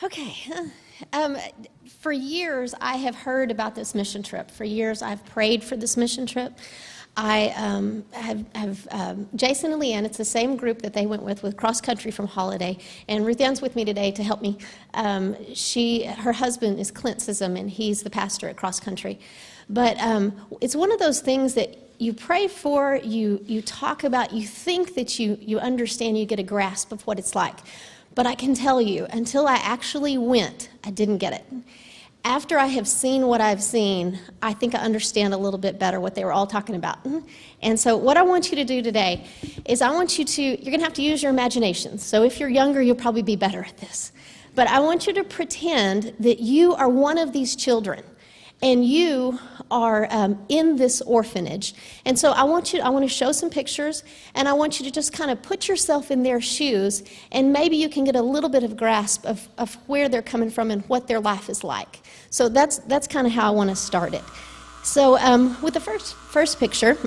Okay. For years, I have heard about this mission trip. For years, I've prayed for this mission trip. I have Jason and Leanne. It's the same group that they went with cross country from Holiday. And Ruth Ann's with me today to help me. Her husband is Clint Sissom, and he's the pastor at cross country. But it's one of those things that you pray for, you talk about, you think that you understand, you get a grasp of what it's like. But I can tell you, until I actually went, I didn't get it. After I have seen what I've seen, I think I understand a little bit better what they were all talking about. And so what I want you to do today is you're going to have to use your imagination. So if you're younger, you'll probably be better at this. But I want you to pretend that you are one of these children and you are in this orphanage. And so I want to show some pictures, and I want you to just kind of put yourself in their shoes, and maybe you can get a little bit of grasp of where they're coming from and what their life is like. So that's kind of how I want to start it. So with the first picture,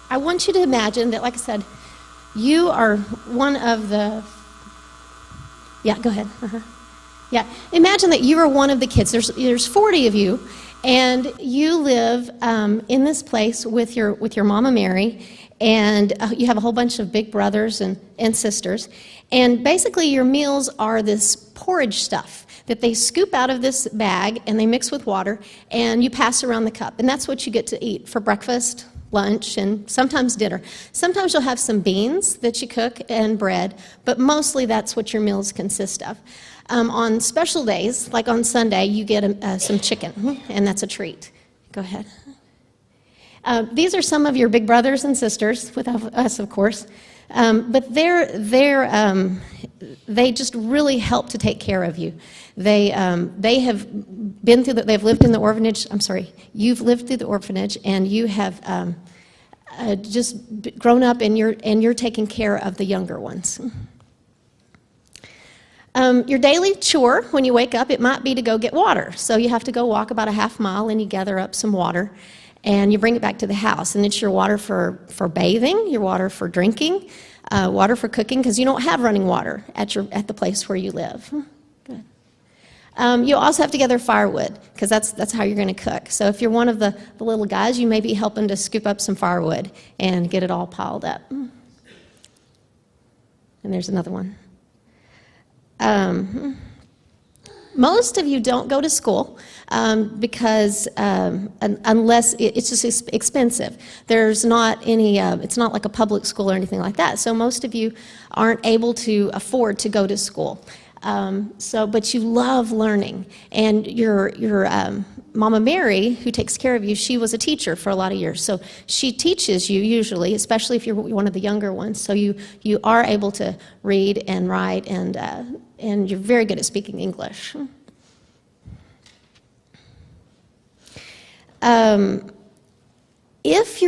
I want you to imagine that, like I said, you are one of the... Yeah, go ahead. Yeah, imagine that you are one of the kids. There's 40 of you, and you live in this place with your Mama Mary, and you have a whole bunch of big brothers and sisters. And basically your meals are this porridge stuff that they scoop out of this bag, and they mix with water, and you pass around the cup. And that's what you get to eat for breakfast, lunch, and sometimes dinner. Sometimes you'll have some beans that you cook and bread, but mostly that's what your meals consist of. On special days, like on Sunday, you get some chicken, and that's a treat. Go ahead. These are some of your big brothers and sisters, with us, of course, but they just really help to take care of you. They have been through they've lived in the orphanage. I'm sorry, you've lived through the orphanage, and you have just grown up, and you're taking care of the younger ones. Your daily chore when you wake up, it might be to go get water. So you have to go walk about a half mile, and you gather up some water, and you bring it back to the house. And it's your water for bathing, your water for drinking, water for cooking, because you don't have running water at the place where you live. Good. You also have to gather firewood, because that's how you're going to cook. So if you're one of the little guys, you may be helping to scoop up some firewood and get it all piled up. And there's another one. Most of you don't go to school because unless it's just expensive. There's not any, it's not like a public school or anything like that. So most of you aren't able to afford to go to school. But you love learning. And your Mama Mary, who takes care of you, she was a teacher for a lot of years. So she teaches you usually, especially if you're one of the younger ones. So you are able to read and write, and you're very good at speaking English. If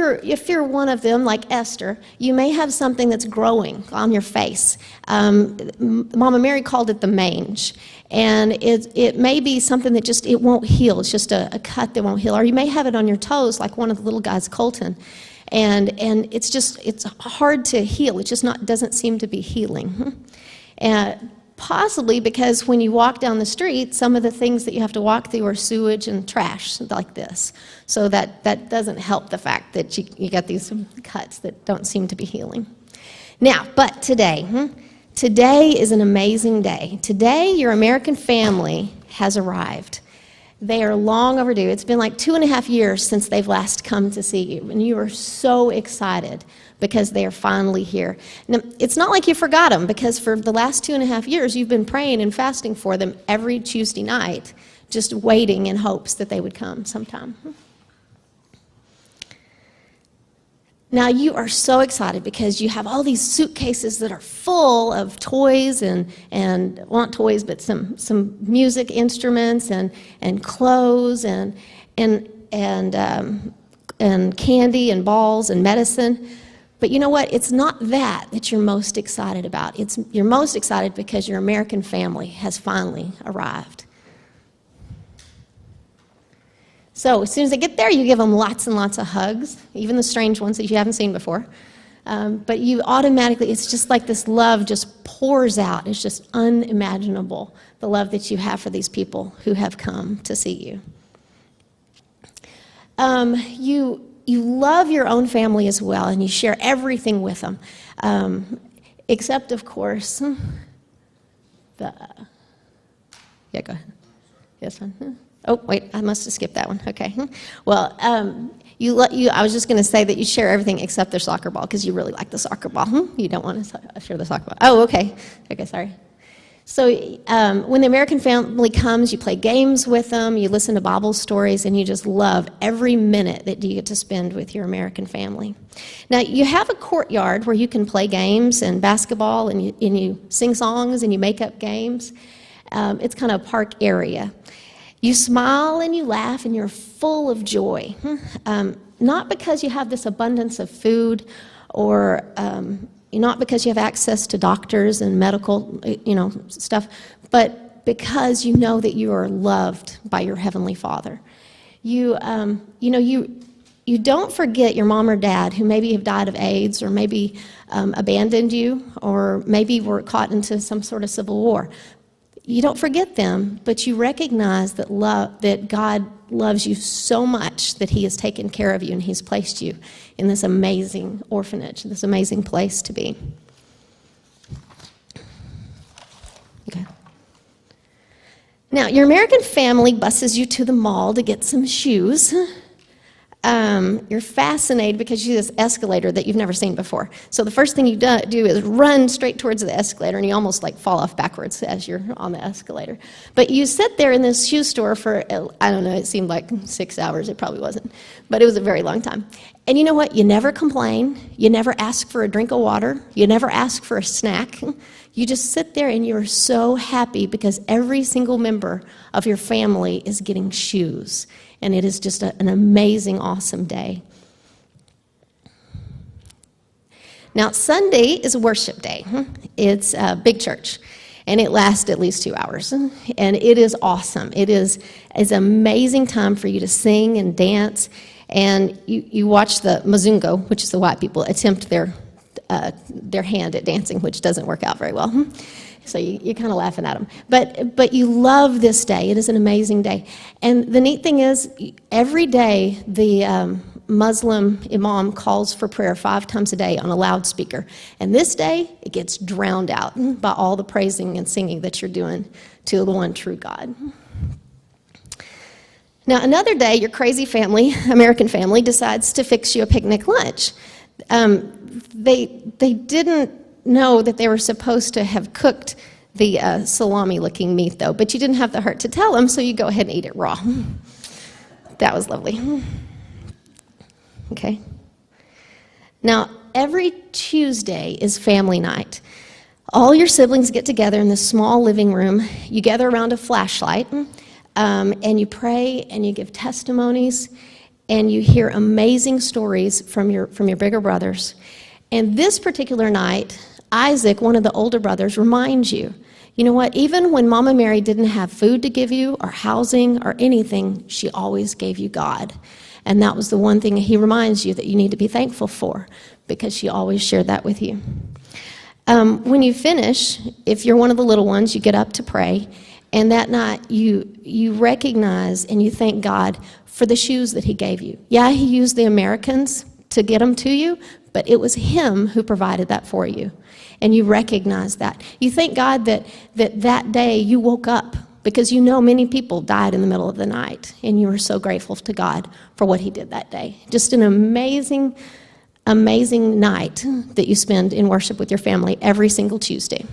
you're one of them, like Esther, you may have something that's growing on your face. Mama Mary called it the mange, and it may be something that it won't heal. It's just a cut that won't heal. Or you may have it on your toes, like one of the little guys, Colton, and it's hard to heal. It just doesn't seem to be healing. And possibly because when you walk down the street, some of the things that you have to walk through are sewage and trash like this. So that doesn't help the fact that you got these cuts that don't seem to be healing. Now, but today is an amazing day. Today, your American family has arrived. They are long overdue. It's been like 2.5 years since they've last come to see you, and you are so excited because they are finally here. Now, it's not like you forgot them, because for the last 2.5 years, you've been praying and fasting for them every Tuesday night, just waiting in hopes that they would come sometime. Now, you are so excited because you have all these suitcases that are full of toys and well, not toys, but some music instruments and clothes and candy and balls and medicine. But you know what? It's not that you're most excited about. You're most excited because your American family has finally arrived. So as soon as they get there, you give them lots and lots of hugs, even the strange ones that you haven't seen before. But you automatically, it's just like this love just pours out. It's just unimaginable, the love that you have for these people who have come to see you. You love your own family as well, and you share everything with them, except, of course, yeah, go ahead. Yes, one. Oh, wait, I must have skipped that one. Okay. Well, I was just going to say that you share everything except their soccer ball, because you really like the soccer ball. You don't want to share the soccer ball. Oh, okay. Okay, sorry. So when the American family comes, you play games with them, you listen to Bible stories, and you just love every minute that you get to spend with your American family. Now, you have a courtyard where you can play games and basketball, and you sing songs, and you make up games. It's kind of a park area. You smile and you laugh, and you're full of joy. Not because you have this abundance of food, or not because you have access to doctors and medical, stuff, but because you know that you are loved by your Heavenly Father. You don't forget your mom or dad who maybe have died of AIDS, or maybe abandoned you, or maybe were caught into some sort of civil war. You don't forget them, but you recognize that God loves you so much that He has taken care of you, and He's placed you in this amazing orphanage, this amazing place to be. Okay. Now, your American family buses you to the mall to get some shoes. You're fascinated because you see this escalator that you've never seen before. So the first thing you do is run straight towards the escalator, and you almost like fall off backwards as you're on the escalator. But you sit there in this shoe store for, I don't know, it seemed like 6 hours. It probably wasn't, but it was a very long time. And you know what? You never complain. You never ask for a drink of water. You never ask for a snack. You just sit there and you're so happy because every single member of your family is getting shoes. And it is just an amazing, awesome day. Now, Sunday is worship day. It's a big church, and it lasts at least 2 hours. And it is awesome. It's an amazing time for you to sing and dance. And you watch the Mazungo, which is the white people, attempt their hand at dancing, which doesn't work out very well. So you're kind of laughing at them. But you love this day. It is an amazing day. And the neat thing is, every day the Muslim imam calls for prayer 5 times a day on a loudspeaker. And this day, it gets drowned out by all the praising and singing that you're doing to the one true God. Now, another day, your crazy family, American family, decides to fix you a picnic lunch. They didn't know that they were supposed to have cooked the salami-looking meat, though, but you didn't have the heart to tell them, so you go ahead and eat it raw. That was lovely. Okay. Now, every Tuesday is family night. All your siblings get together in this small living room. You gather around a flashlight, and you pray, and you give testimonies, and you hear amazing stories from your bigger brothers. And this particular night, Isaac, one of the older brothers, reminds you, you know what, even when Mama Mary didn't have food to give you or housing or anything, she always gave you God. And that was the one thing he reminds you that you need to be thankful for, because she always shared that with you. When you finish, if you're one of the little ones, you get up to pray. And that night, you recognize and you thank God for the shoes that He gave you. Yeah, He used the Americans to get them to you, but it was Him who provided that for you. And you recognize that. You thank God that day you woke up, because you know many people died in the middle of the night, and you are so grateful to God for what He did that day. Just an amazing, amazing night that you spend in worship with your family every single Tuesday.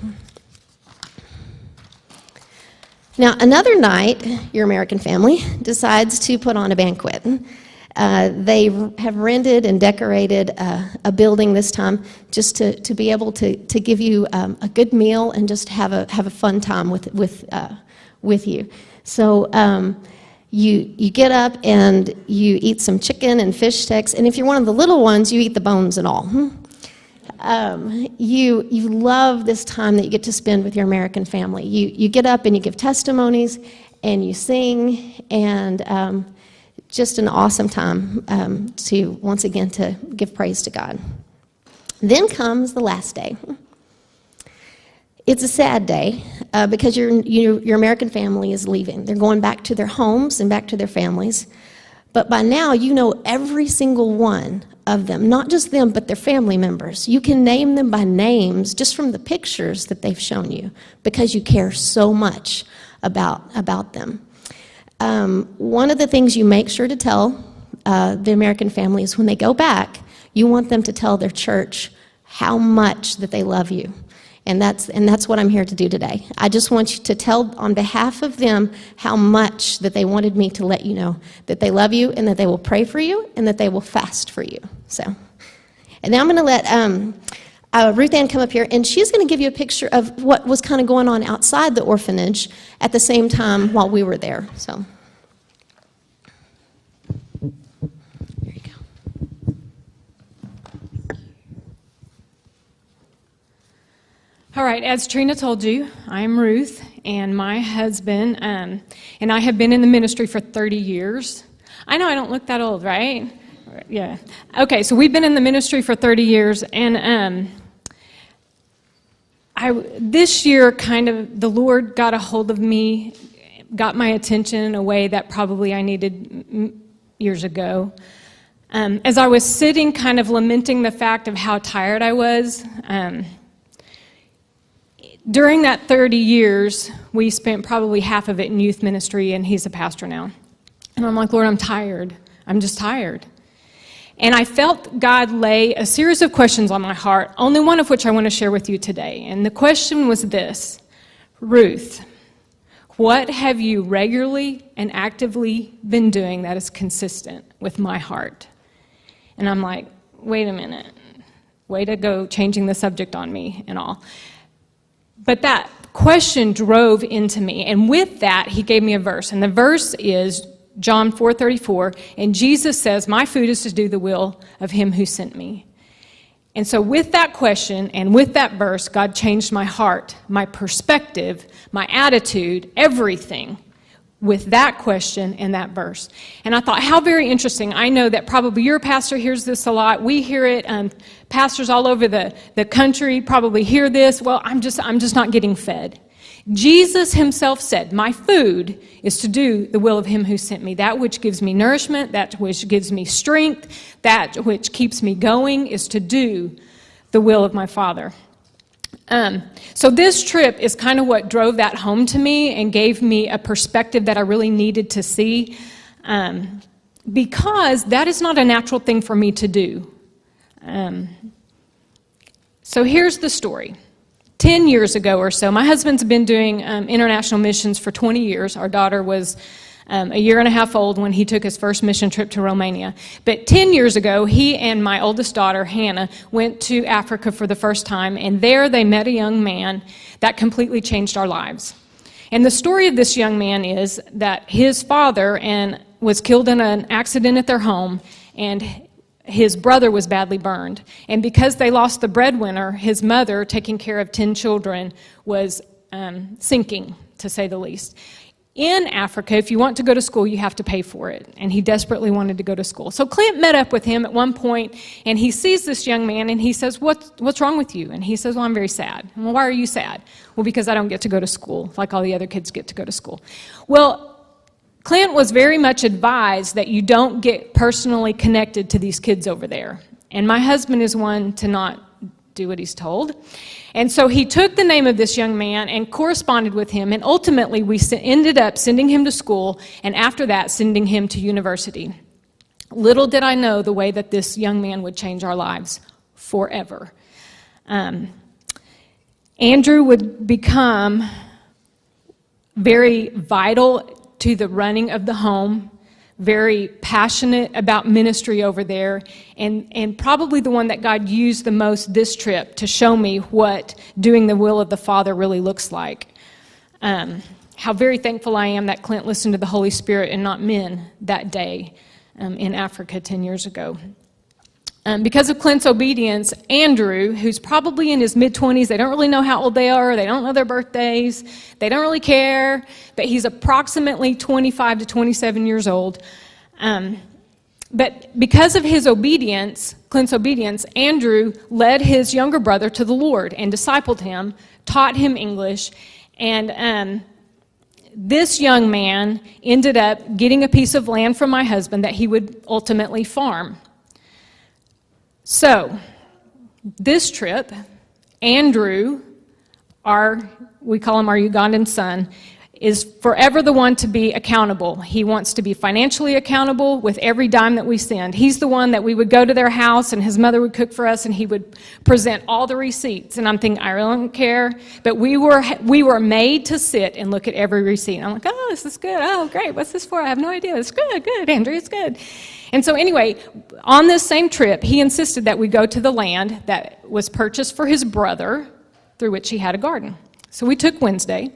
Now, another night, your American family decides to put on a banquet. They have rented and decorated a building this time just to be able to give you a good meal and just have a fun time with you. So you get up and you eat some chicken and fish sticks, and if you're one of the little ones, you eat the bones and all. You love this time that you get to spend with your American family. You get up and you give testimonies and you sing, and just an awesome time to once again to give praise to God. Then comes the last day. It's a sad day because your American family is leaving. They're going back to their homes and back to their families. But by now, you know every single one of them, not just them, but their family members. You can name them by names just from the pictures that they've shown you because you care so much about them. One of the things you make sure to tell the American family is when they go back, you want them to tell their church how much that they love you. And that's what I'm here to do today. I just want you to tell on behalf of them how much that they wanted me to let you know that they love you and that they will pray for you and that they will fast for you. So, and now I'm going to let Ruth Ann come up here, and she's going to give you a picture of what was kind of going on outside the orphanage at the same time while we were there. So. All right, as Trina told you, I'm Ruth, and my husband and I have been in the ministry for 30 years. I know I don't look that old, right? Yeah. Okay, so we've been in the ministry for 30 years, and this year kind of the Lord got a hold of me, got my attention in a way that probably I needed years ago. As I was sitting kind of lamenting the fact of how tired I was, during that 30 years, we spent probably half of it in youth ministry, and he's a pastor now. And I'm like, Lord, I'm tired. I'm just tired. And I felt God lay a series of questions on my heart, only one of which I want to share with you today. And the question was this: Ruth, what have you regularly and actively been doing that is consistent with my heart? And I'm like, wait a minute. Way to go changing the subject on me and all. But that question drove into me, and with that, he gave me a verse, and the verse is John 4:34, and Jesus says, my food is to do the will of him who sent me. And so with that question and with that verse, God changed my heart, my perspective, my attitude, everything with that question and that verse. And I thought, how very interesting. I know that probably your pastor hears this a lot. We hear it. Pastors all over the country probably hear this. Well, I'm just not getting fed. Jesus himself said, my food is to do the will of him who sent me. That which gives me nourishment, that which gives me strength, that which keeps me going is to do the will of my Father. So this trip is kind of what drove that home to me and gave me a perspective that I really needed to see, because that is not a natural thing for me to do. So here's the story. 10 years ago or so, my husband's been doing international missions for 20 years. Our daughter was a year and a half old when he took his first mission trip to Romania. But 10 years ago, he and my oldest daughter, Hannah, went to Africa for the first time, and there they met a young man that completely changed our lives. And the story of this young man is that his father was killed in an accident at their home, and his brother was badly burned. And because they lost the breadwinner, his mother, taking care of 10 children, was sinking, to say the least. In Africa, if you want to go to school, you have to pay for it. And he desperately wanted to go to school. So Clint met up with him at one point, and he sees this young man, and he says, what's wrong with you? And he says, well, I'm very sad. Well, why are you sad? Well, because I don't get to go to school like all the other kids get to go to school. Well, Clint was very much advised that you don't get personally connected to these kids over there. And my husband is one to not do what he's told. And so he took the name of this young man and corresponded with him, and ultimately we ended up sending him to school, and after that sending him to university. Little did I know the way that this young man would change our lives forever. Andrew would become very vital to the running of the home, very passionate about ministry over there, and probably the one that God used the most this trip to show me what doing the will of the Father really looks like. How very thankful I am that Clint listened to the Holy Spirit and not men that day in Africa 10 years ago. Because of Clint's obedience, Andrew, who's probably in his mid-20s, they don't really know how old they are, they don't know their birthdays, they don't really care, but he's approximately 25 to 27 years old. But because of his obedience, Clint's obedience, Andrew led his younger brother to the Lord and discipled him, taught him English, and this young man ended up getting a piece of land from my husband that he would ultimately farm. So, this trip, Andrew, we call him our Ugandan son, is forever the one to be accountable. He wants to be financially accountable with every dime that we send. He's the one that we would go to their house and his mother would cook for us and he would present all the receipts. And I'm thinking, I really don't care. But we were made to sit and look at every receipt. And I'm like, oh, this is good. Oh, great. What's this for? I have no idea. It's good, Andrew, it's good. And so anyway, on this same trip, he insisted that we go to the land that was purchased for his brother, through which he had a garden. So we took Wednesday.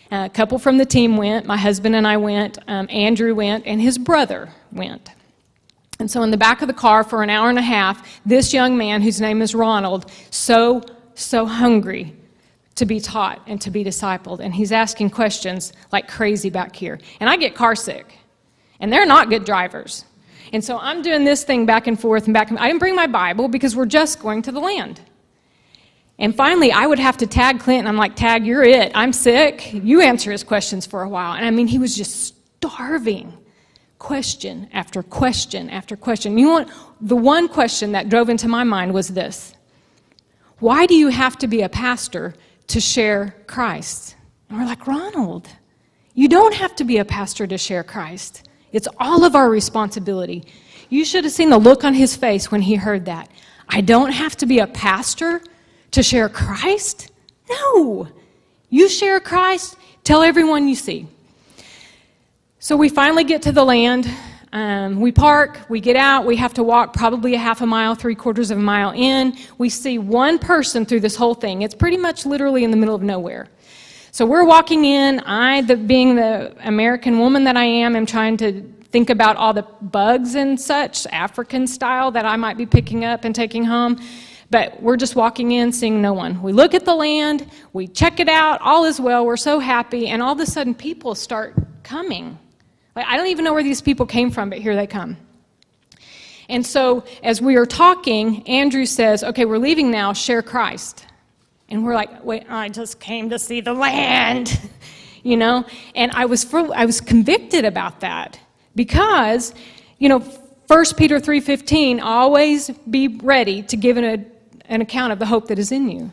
A couple from the team went, my husband and I went, Andrew went, and his brother went. And so in the back of the car for an hour and a half, this young man, whose name is Ronald, so hungry to be taught and to be discipled. And he's asking questions like crazy back here. And I get car sick, and they're not good drivers. And so I'm doing this thing back and forth and back. I didn't bring my Bible because we're just going to the land. And finally, I would have to tag Clint, and I'm like, Tag, you're it. I'm sick. You answer his questions for a while. And I mean, he was just starving. Question after question after question. You know what? The one question that drove into my mind was this. Why do you have to be a pastor to share Christ? And we're like, Ronald, you don't have to be a pastor to share Christ. It's all of our responsibility. You should have seen the look on his face when he heard that. I don't have to be a pastor to share Christ? No. You share Christ, tell everyone you see. So we finally get to the land. We park, we get out, we have to walk probably a half a mile, 3/4 of a mile in. We see one person through this whole thing. It's pretty much literally in the middle of nowhere. So we're walking in. Being the American woman that I am trying to think about all the bugs and such, African style, that I might be picking up and taking home. But we're just walking in, seeing no one. We look at the land, we check it out, all is well, we're so happy, and all of a sudden people start coming. Like, I don't even know where these people came from, but here they come. And so as we are talking, Andrew says, okay, we're leaving now, share Christ. And we're like, wait, I just came to see the land, you know? And I was convicted about that because, you know, 1 Peter 3:15, always be ready to give an account of the hope that is in you.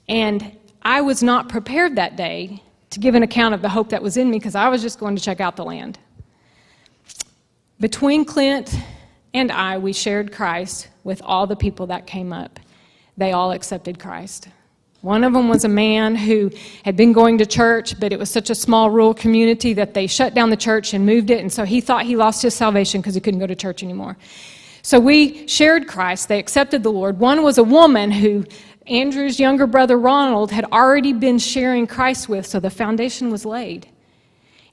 And I was not prepared that day to give an account of the hope that was in me because I was just going to check out the land. Between Clint and I, we shared Christ with all the people that came up. They all accepted Christ. One of them was a man who had been going to church, but it was such a small rural community that they shut down the church and moved it, and so he thought he lost his salvation because he couldn't go to church anymore. So we shared Christ. They accepted the Lord. One was a woman who Andrew's younger brother Ronald had already been sharing Christ with, so the foundation was laid.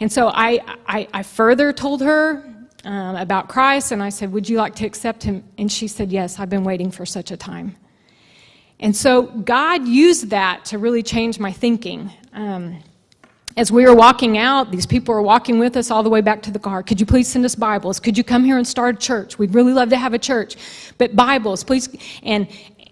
And so I further told her about Christ, and I said, would you like to accept him? And she said, yes, I've been waiting for such a time. And so God used that to really change my thinking. As we were walking out, these people were walking with us all the way back to the car. Could you please send us Bibles? Could you come here and start a church? We'd really love to have a church. But Bibles, please. And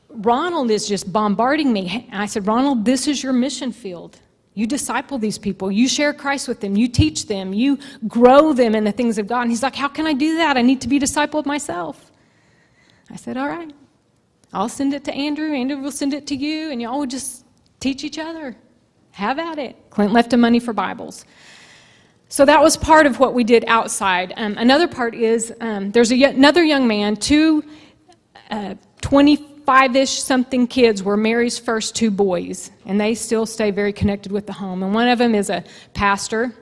Ronald is just bombarding me. And I said, Ronald, this is your mission field. You disciple these people. You share Christ with them. You teach them. You grow them in the things of God. And he's like, how can I do that? I need to be discipled myself. I said, all right. I'll send it to Andrew. Andrew will send it to you. And y'all will just teach each other. Have at it. Clint left him money for Bibles. So that was part of what we did outside. Another part is there's another young man, two 25-ish something kids were Mary's first two boys, and they still stay very connected with the home. And one of them is a pastor,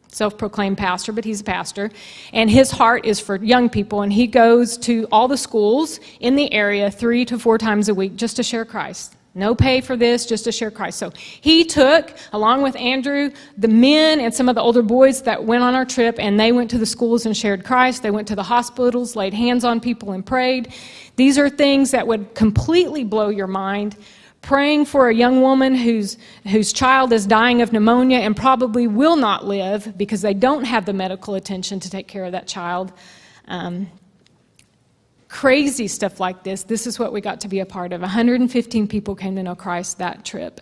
self-proclaimed pastor, but he's a pastor, and his heart is for young people, and he goes to all the schools in the area 3 to 4 times a week just to share Christ. No pay for this, just to share Christ. So he took, along with Andrew, the men and some of the older boys that went on our trip, and they went to the schools and shared Christ. They went to the hospitals, laid hands on people and prayed. These are things that would completely blow your mind. Praying for a young woman whose child is dying of pneumonia and probably will not live because they don't have the medical attention to take care of that child. crazy stuff like this is what we got to be a part of. 115 people came to know Christ that trip.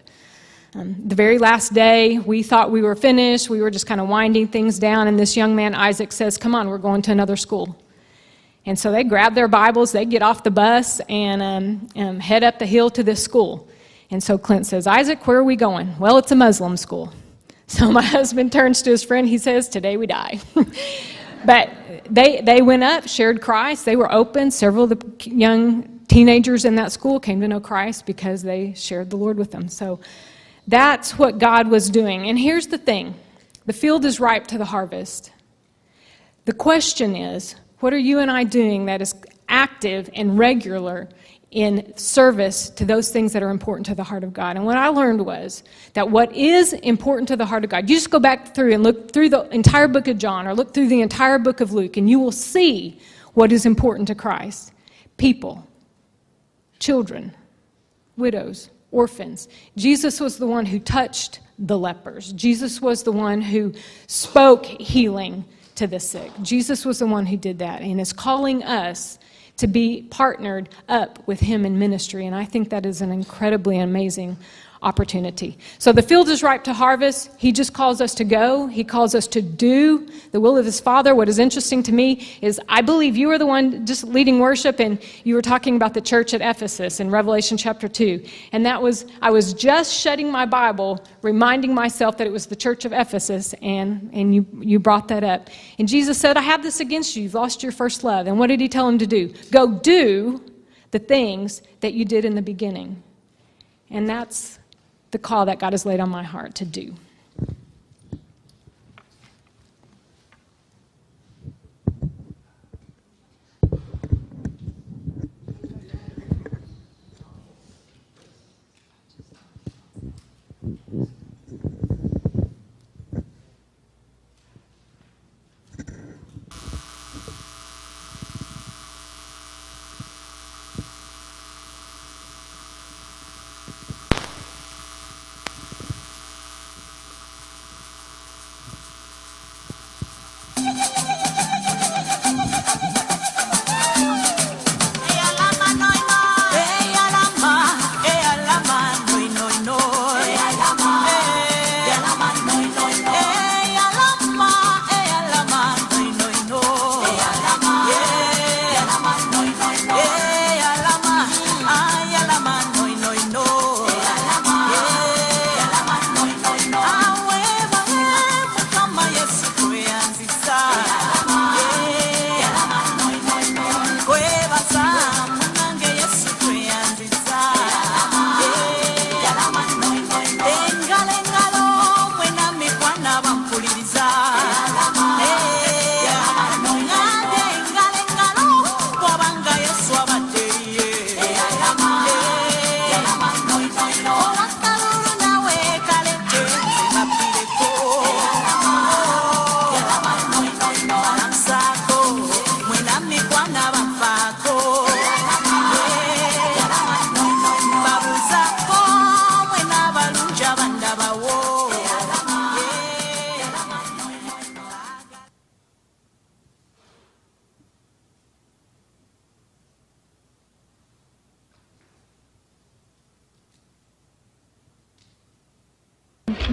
The very last day, we thought we were finished. We were just kind of winding things down, and this young man, Isaac, says, come on, we're going to another school. And so they grab their Bibles, they get off the bus, and head up the hill to this school. And so Clint says, Isaac, where are we going? Well, it's a Muslim school. So my husband turns to his friend, he says, today we die. But they went up, shared Christ, they were open. Several of the young teenagers in that school came to know Christ because they shared the Lord with them. So that's what God was doing. And here's the thing. The field is ripe to the harvest. The question is, what are you and I doing that is active and regular in service to those things that are important to the heart of God? And what I learned was that what is important to the heart of God, you just go back through and look through the entire book of John or look through the entire book of Luke, and you will see what is important to Christ. People, children, widows, orphans. Jesus was the one who touched the lepers. Jesus was the one who spoke healing to the sick. Jesus was the one who did that, and is calling us to be partnered up with him in ministry. And I think that is an incredibly amazing opportunity. So the field is ripe to harvest. He just calls us to go. He calls us to do the will of his Father. What is interesting to me is I believe you were the one just leading worship, and you were talking about the church at Ephesus in Revelation chapter 2. And that was, I was just shutting my Bible, reminding myself that it was the church of Ephesus, and you brought that up. And Jesus said, I have this against you. You've lost your first love. And what did he tell him to do? Go do the things that you did in the beginning. And that's the call that God has laid on my heart to do.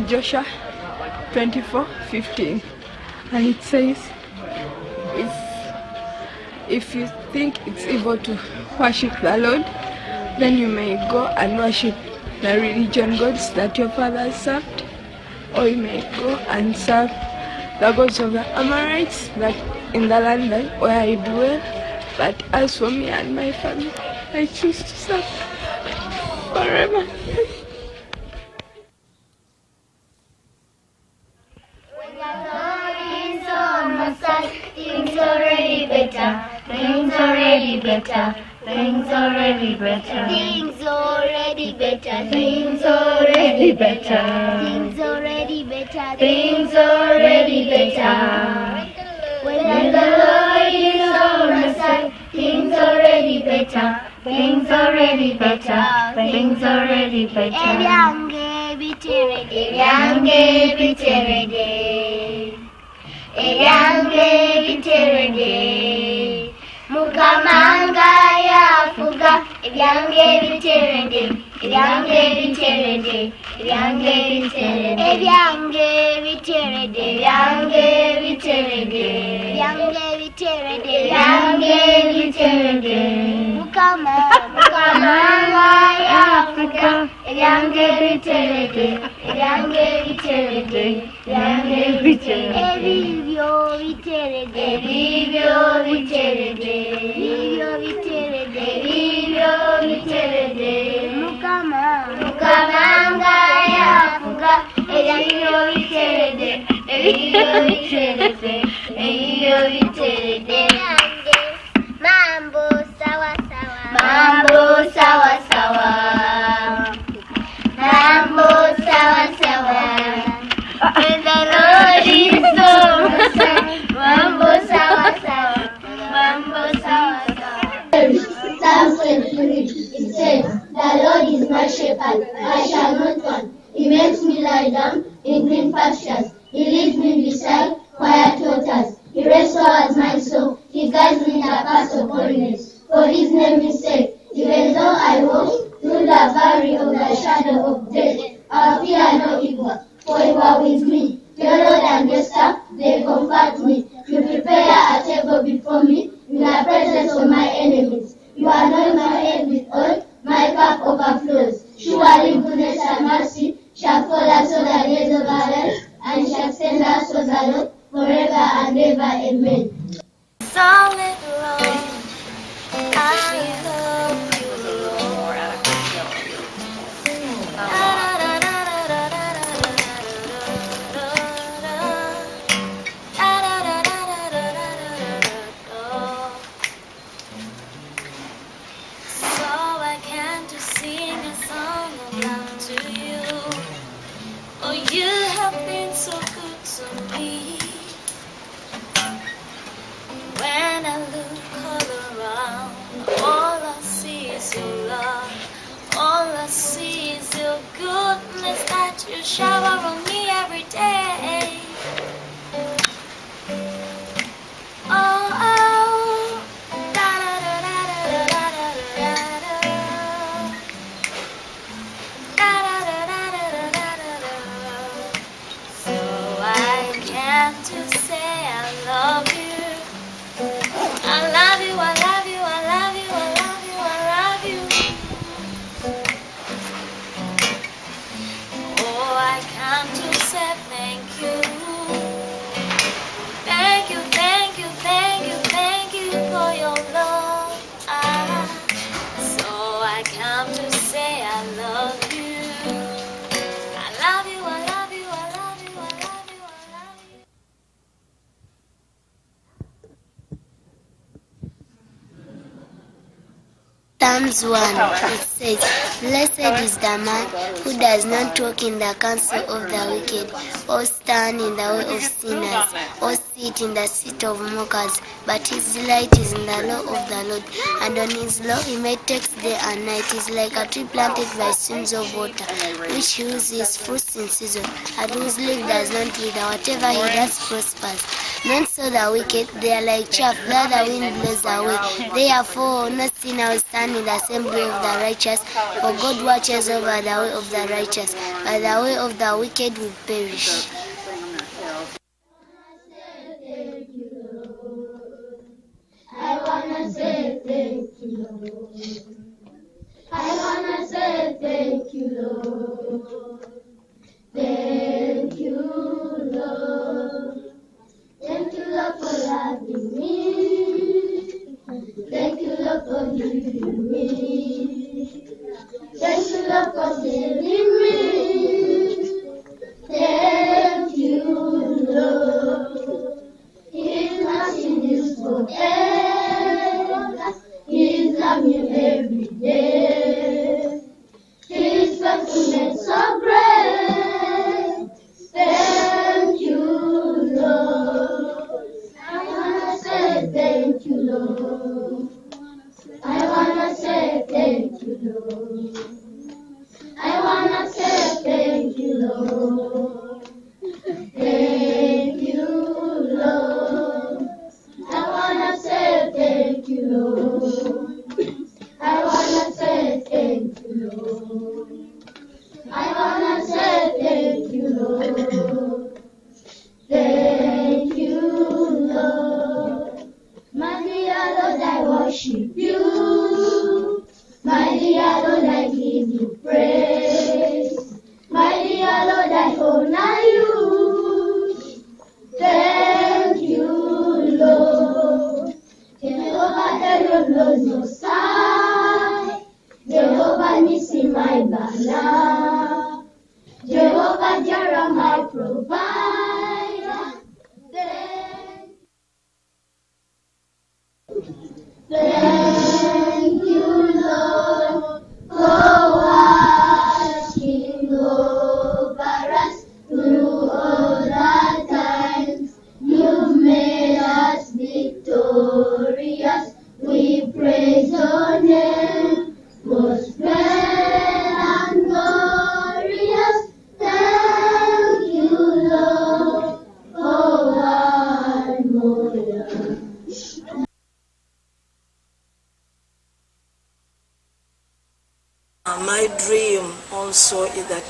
Joshua 24:15, and it says, if you think it's evil to worship the Lord, then you may go and worship the religion gods that your fathers served, or you may go and serve the gods of the Amorites that in the land where I dwell. But as for me and my family, I choose to serve forever. Things already better. Things already better. Things already better. Things already better. Things already better. Things already better. Things already better. When the Lord is on my side, things already better. Things already better. Things already better. Ebyange biterede. Ebyange biterede. Ebyange biterede. Mukamanga yafuga ebyange biterede, ebyange biterede, ebyange biterede, ebyange biterede, ebyange biterede, ebyange biterede, ebyange biterede. Mukamanga yafuga ebyange biterede, ebyange biterede, ebyange biterede, ebibyo biterede, ebibyo biterede, ebibyo biterede, ebibyo biterede. Mukamanga yafuga ebibyo biterede, ebibyo biterede, ebibyo biterede. Mambo sawa sawa, mambo sawa sawa, mambo sawa sawa. And the Lord is so mambo sawa sawa, mambo sawa sawa. Psalm 23, it says, "The Lord is my shepherd, I shall not want. He makes me lie down in green pastures. He leads me beside quiet waters. He restores my soul. He guides me in the paths of holiness. For His name's sake, even though I walk through the valley of the shadow of death, I'll fear no evil, for You are with me. Your rod and your staff, they comfort me. You prepare a table before me in the presence of my enemies. You anoint my head with oil, my cup overflows. Surely goodness and mercy shall follow us all the days of our lives, and shall extend us to the Lord forever and ever. Amen. Solid rock, I love You, Lord. So I came to sing a song of love to You. Oh, You have been so good to me. When I look all around, all I see is Your love. All I see is Your goodness that You shower on me every day. Oh, oh, da da da da da da da da da da da da da da. So I came to say I love You. I love You, I love You, I love You, I love You, I love You. Oh, I come to say thank You. Thank You, thank You, thank You, thank You for Your love. So I come to say I love You. I love You, I love You, I love You, I love You, I love You. Psalms 1, it says, "Blessed is the man who does not walk in the counsel of the wicked, or stand in the way of sinners, or sit in the seat of mockers, but his delight is in the law of the Lord, and on His law he meditates day and night. He is like a tree planted by streams of water, which yields his fruits in season, and whose leaf does not wither. Whatever he does prospers. Not so the wicked, they are like chaff that the wind blows away. Therefore no sinner will stand in the assembly of the righteous, for God watches over the way of the righteous, but the way of the wicked will perish." I wanna say thank You, Lord. I wanna say thank You, Lord. Thank You, Lord. Thank You, Lord, for loving me. Thank You, Lord, for healing me. Thank You, Lord, for saving me. Thank You, Lord. His mercy is forever. His love new every day. His faithfulness so great.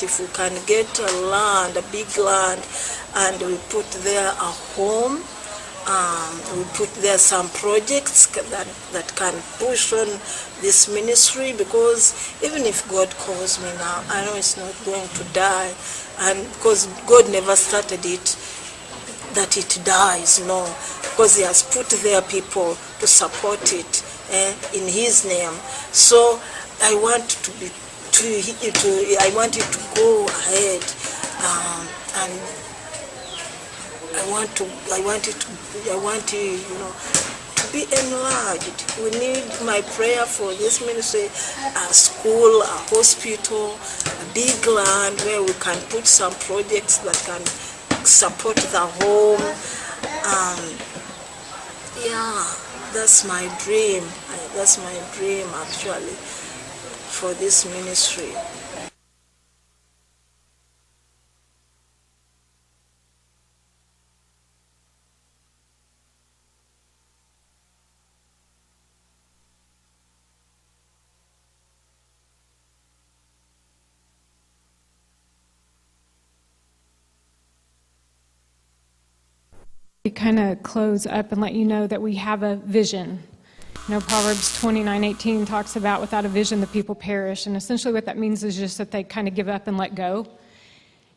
that if we can get a big land, and we put there a home, we put there some projects that can push on this ministry, because even if God calls me now, I know it's not going to die, and because God never started it that it dies, no, because He has put there people to support it in His name. So I want I want it to go ahead, and I want it to be enlarged. We need my prayer for this ministry, a school, a hospital, a big land where we can put some projects that can support the home. Yeah, that's my dream. That's my dream, actually, for this ministry. We kind of close up and let you know that we have a vision. You know, Proverbs 29:18 talks about without a vision the people perish, and essentially what that means is just that they kind of give up and let go.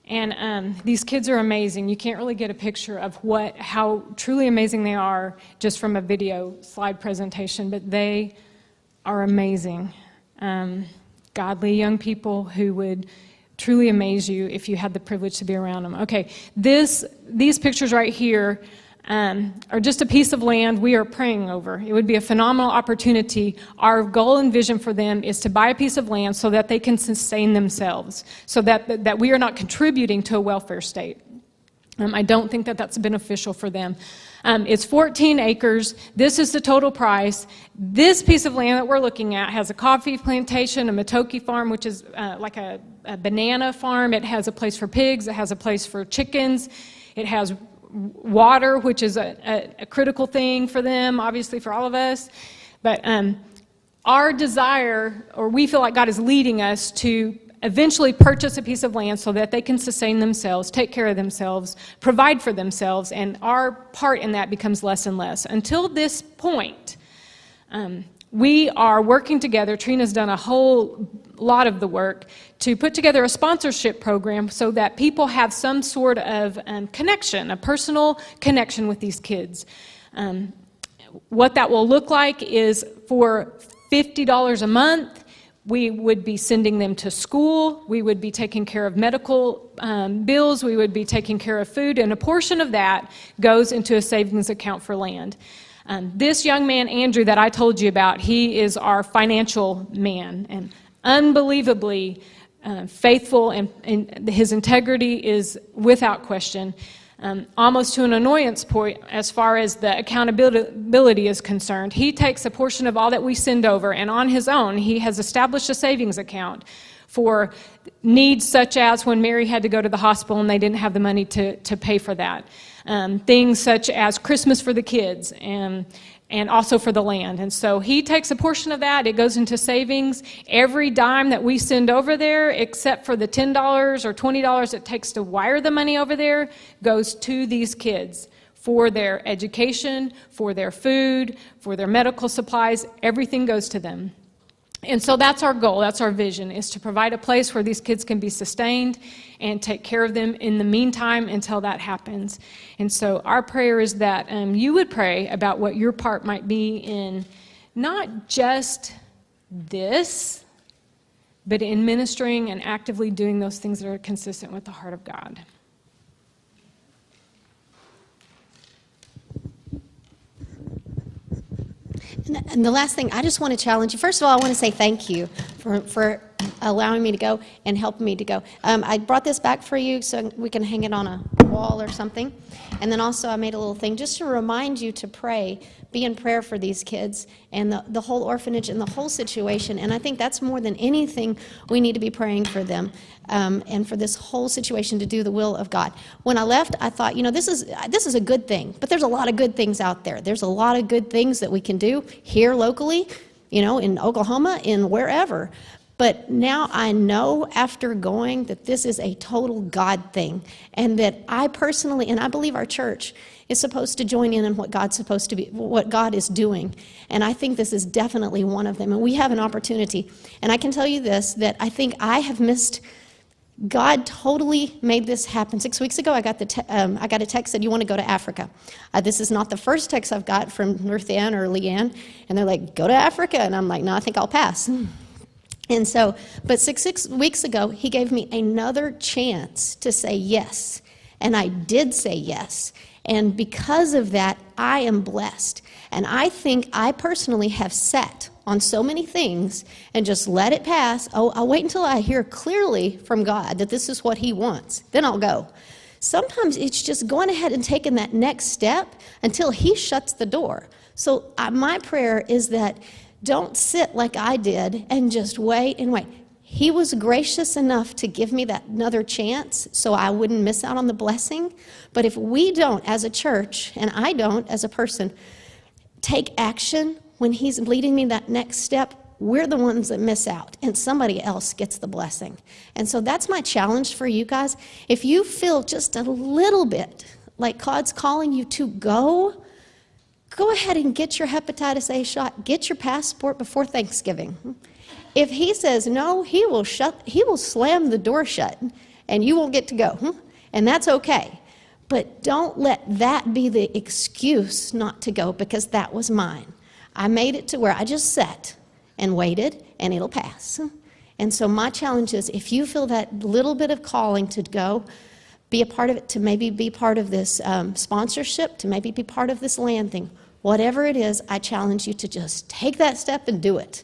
And these kids are amazing. You can't really get a picture of how truly amazing they are just from a video slide presentation, but they are amazing. Godly young people who would truly amaze you if you had the privilege to be around them. Okay, these pictures right here are just a piece of land we are praying over. It would be a phenomenal opportunity. Our goal and vision for them is to buy a piece of land so that they can sustain themselves, so that we are not contributing to a welfare state. I don't think that that's beneficial for them. It's 14 acres. This is the total price. This piece of land that we're looking at has a coffee plantation, a matoke farm, which is like a banana farm. It has a place for pigs. It has a place for chickens. It has water, which is a critical thing for them, obviously for all of us. But our desire, or we feel like God is leading us to eventually purchase a piece of land so that they can sustain themselves, take care of themselves, provide for themselves, and our part in that becomes less and less. Until this point, we are working together. Trina's done a whole lot of the work to put together a sponsorship program so that people have some sort of connection, a personal connection with these kids. What that will look like is for $50 a month, we would be sending them to school, we would be taking care of medical bills, we would be taking care of food, and a portion of that goes into a savings account for land. This young man, Andrew, that I told you about, he is our financial man, and unbelievably faithful, and his integrity is without question. Almost to an annoyance point as far as the accountability is concerned. He takes a portion of all that we send over, and on his own, he has established a savings account for needs such as when Mary had to go to the hospital and they didn't have the money to pay for that. Things such as Christmas for the kids and also for the land. And so he takes a portion of that, it goes into savings. Every dime that we send over there, except for the $10 or $20 it takes to wire the money over there, goes to these kids for their education, for their food, for their medical supplies. Everything goes to them. And so that's our goal, that's our vision, is to provide a place where these kids can be sustained and take care of them in the meantime until that happens. And so our prayer is that you would pray about what your part might be in not just this, but in ministering and actively doing those things that are consistent with the heart of God. And the last thing, I just want to challenge you. First of all, I want to say thank you for allowing me to go and helping me to go. I brought this back for you so we can hang it on a wall or something. And then also I made a little thing just to remind you to pray, be in prayer for these kids and the whole orphanage and the whole situation. And I think that's more than anything we need to be praying for them and for this whole situation to do the will of God. When I left, I thought, this is a good thing, but there's a lot of good things out there. There's a lot of good things that we can do here locally, in Oklahoma, in wherever. But now I know after going that this is a total God thing, and that I personally, and I believe our church, is supposed to join in what God's supposed to be, what God is doing. And I think this is definitely one of them. And we have an opportunity. And I can tell you this, that I think I have missed. God totally made this happen. 6 weeks ago, I got a text that said, "You want to go to Africa?" This is not the first text I've got from Ruth Anne or Leanne, and they're like, "Go to Africa," and I'm like, "No, I think I'll pass." And so, but six weeks ago, he gave me another chance to say yes, and I did say yes. And because of that, I am blessed. And I think I personally have sat on so many things and just let it pass. Oh, I'll wait until I hear clearly from God that this is what he wants. Then I'll go. Sometimes it's just going ahead and taking that next step until he shuts the door. So my prayer is that don't sit like I did and just wait and wait. He was gracious enough to give me that another chance so I wouldn't miss out on the blessing. But if we don't, as a church, and I don't as a person, take action when he's leading me that next step, we're the ones that miss out, and somebody else gets the blessing. And so that's my challenge for you guys. If you feel just a little bit like God's calling you to go ahead and get your hepatitis A shot. Get your passport before Thanksgiving. If he says no, he will slam the door shut, and you won't get to go. And that's okay. But don't let that be the excuse not to go, because that was mine. I made it to where I just sat and waited, and it'll pass. And so my challenge is, if you feel that little bit of calling to go, be a part of it, to maybe be part of this sponsorship, to maybe be part of this land thing. Whatever it is, I challenge you to just take that step and do it.